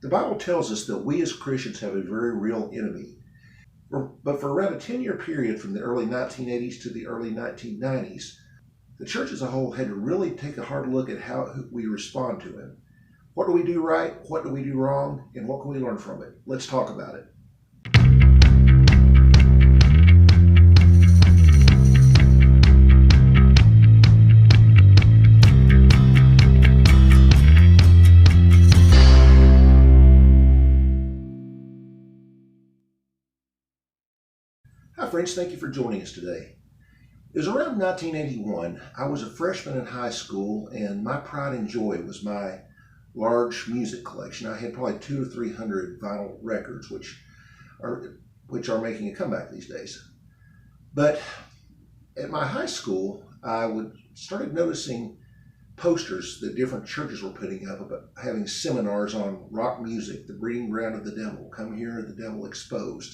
The Bible tells us that we as Christians have a very real enemy. But for around a 10-year period from the early 1980s to the early 1990s, the church as a whole had to really take a hard look at how we respond to him. What do we do right? What do we do wrong? And what can we learn from it? Let's talk about it. Hi friends, thank you for joining us today. It was around 1981. I was a freshman in high school, and my pride and joy was my large music collection. I had probably 200 or 300 vinyl records, which are making a comeback these days. But at my high school, I started noticing posters that different churches were putting up about having seminars on rock music, the breeding ground of the devil, come here, the devil exposed.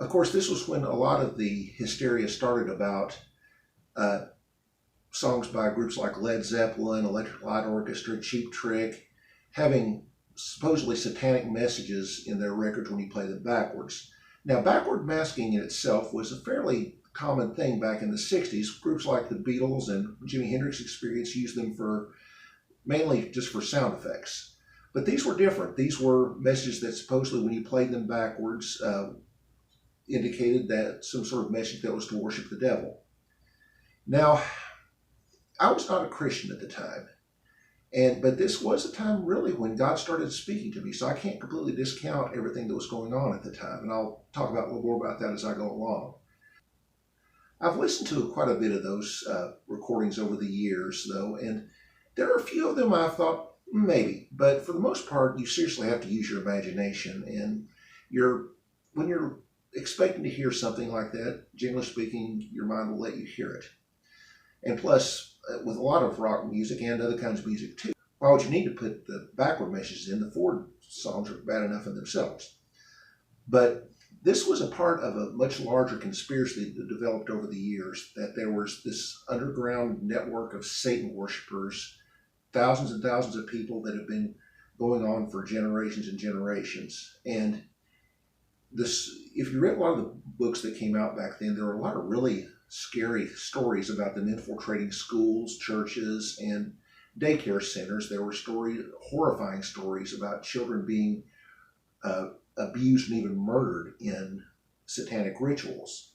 Of course, this was when a lot of the hysteria started about songs by groups like Led Zeppelin, Electric Light Orchestra, Cheap Trick, having supposedly satanic messages in their records when you play them backwards. Now, backward masking in itself was a fairly common thing back in the 60s. Groups like the Beatles and Jimi Hendrix Experience used them mainly just for sound effects. But these were different. These were messages that supposedly when you played them backwards, indicated that some sort of message that was to worship the devil. Now, I was not a Christian at the time, but this was a time really when God started speaking to me, so I can't completely discount everything that was going on at the time, and I'll talk about a little more about that as I go along. I've listened to quite a bit of those recordings over the years, though, and there are a few of them I've thought, maybe, but for the most part, you seriously have to use your imagination, and when you're expecting to hear something like that, generally speaking, your mind will let you hear it. And plus, with a lot of rock music and other kinds of music too, why would you need to put the backward messages in? The forward songs are bad enough in themselves. But this was a part of a much larger conspiracy that developed over the years, that there was this underground network of Satan worshipers, thousands and thousands of people that have been going on for generations and generations. And if you read a lot of the books that came out back then, there were a lot of really scary stories about them infiltrating schools, churches, and daycare centers. There were horrifying stories about children being abused and even murdered in satanic rituals.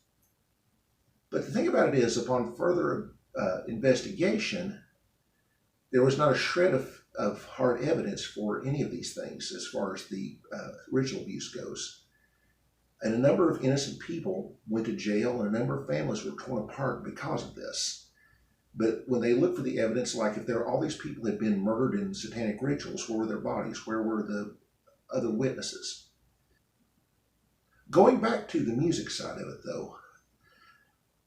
But the thing about it is, upon further investigation, there was not a shred of hard evidence for any of these things as far as the ritual abuse goes. And a number of innocent people went to jail, and a number of families were torn apart because of this. But when they looked for the evidence, like if all these people had been murdered in satanic rituals, where were their bodies? Where were the other witnesses? Going back to the music side of it, though,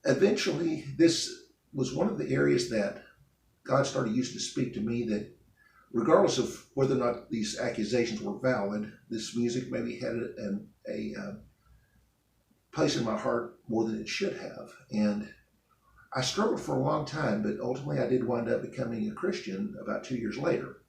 eventually this was one of the areas that God started using to speak to me, that regardless of whether or not these accusations were valid, this music maybe had a place in my heart more than it should have. And I struggled for a long time, but ultimately I did wind up becoming a Christian about 2 years later.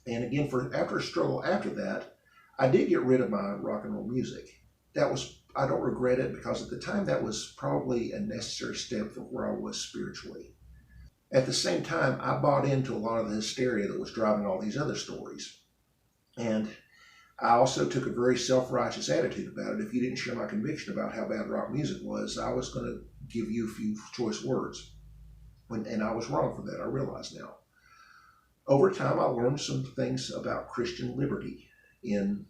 And again, after a struggle after that, I did get rid of my rock and roll music. I don't regret it, because at the time that was probably a necessary step for where I was spiritually. At the same time, I bought into a lot of the hysteria that was driving all these other stories. And I also took a very self-righteous attitude about it. If you didn't share my conviction about how bad rock music was, I was going to give you a few choice words. And I was wrong for that, I realize now. Over time, I learned some things about Christian liberty in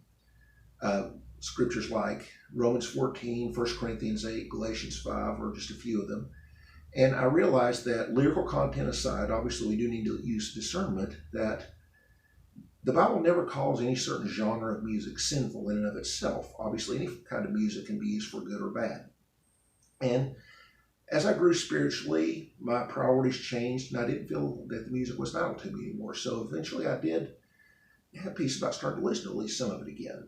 scriptures like Romans 14, 1 Corinthians 8, Galatians 5, or just a few of them. And I realized that, lyrical content aside, obviously we do need to use discernment, that the Bible never calls any certain genre of music sinful in and of itself. Obviously, any kind of music can be used for good or bad. And as I grew spiritually, my priorities changed, and I didn't feel that the music was vital to me anymore. So eventually I did have peace about starting to listen to at least some of it again.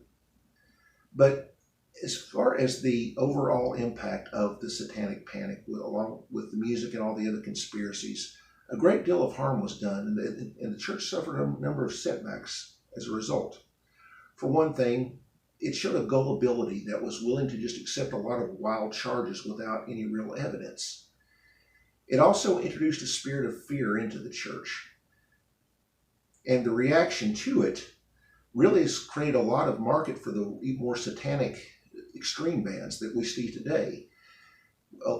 But as far as the overall impact of the satanic panic, along with the music and all the other conspiracies, a great deal of harm was done, and the church suffered a number of setbacks as a result. For one thing, it showed a gullibility that was willing to just accept a lot of wild charges without any real evidence. It also introduced a spirit of fear into the church. And the reaction to it really has created a lot of market for the more satanic extreme bands that we see today.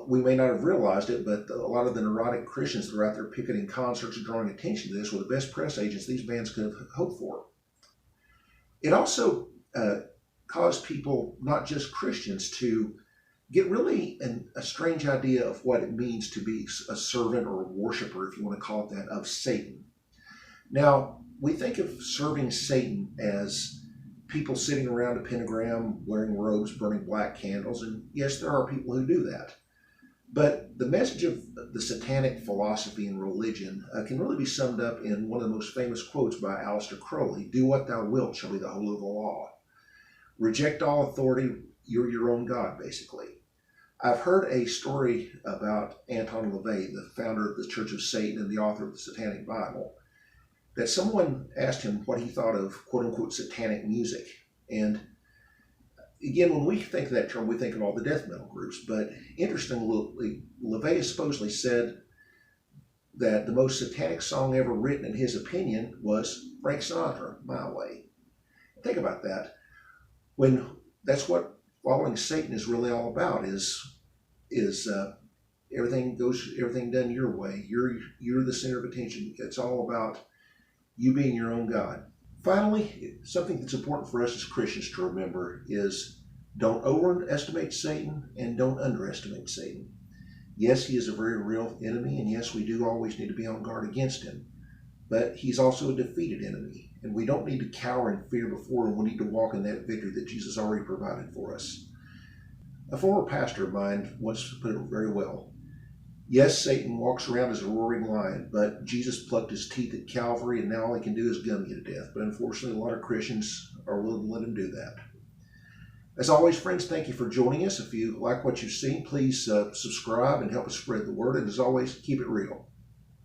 We may not have realized it, but a lot of the neurotic Christians that are out there picketing concerts and drawing attention to this were the best press agents these bands could have hoped for. It also caused people, not just Christians, to get really a strange idea of what it means to be a servant or a worshiper, if you want to call it that, of Satan. Now, we think of serving Satan as people sitting around a pentagram, wearing robes, burning black candles, and yes, there are people who do that. But the message of the satanic philosophy and religion can really be summed up in one of the most famous quotes by Aleister Crowley: "Do what thou wilt shall be the whole of the law." Reject all authority, you're your own God, basically. I've heard a story about Anton LaVey, the founder of the Church of Satan and the author of the Satanic Bible, that someone asked him what he thought of quote-unquote satanic music. And again, when we think of that term, we think of all the death metal groups. But interestingly, LaVey supposedly said that the most satanic song ever written, in his opinion, was Frank Sinatra, "My Way." Think about that. When that's what following Satan is really all about, is everything done your way. You're the center of attention. It's all about you being your own God. Finally, something that's important for us as Christians to remember is don't overestimate Satan and don't underestimate Satan. Yes, he is a very real enemy, and yes, we do always need to be on guard against him. But he's also a defeated enemy, and we don't need to cower in fear before him. We need to walk in that victory that Jesus already provided for us. A former pastor of mine once put it very well. Yes, Satan walks around as a roaring lion, but Jesus plucked his teeth at Calvary, and now all he can do is gum you to death. But unfortunately, a lot of Christians are willing to let him do that. As always, friends, thank you for joining us. If you like what you've seen, please subscribe and help us spread the word. And as always, keep it real.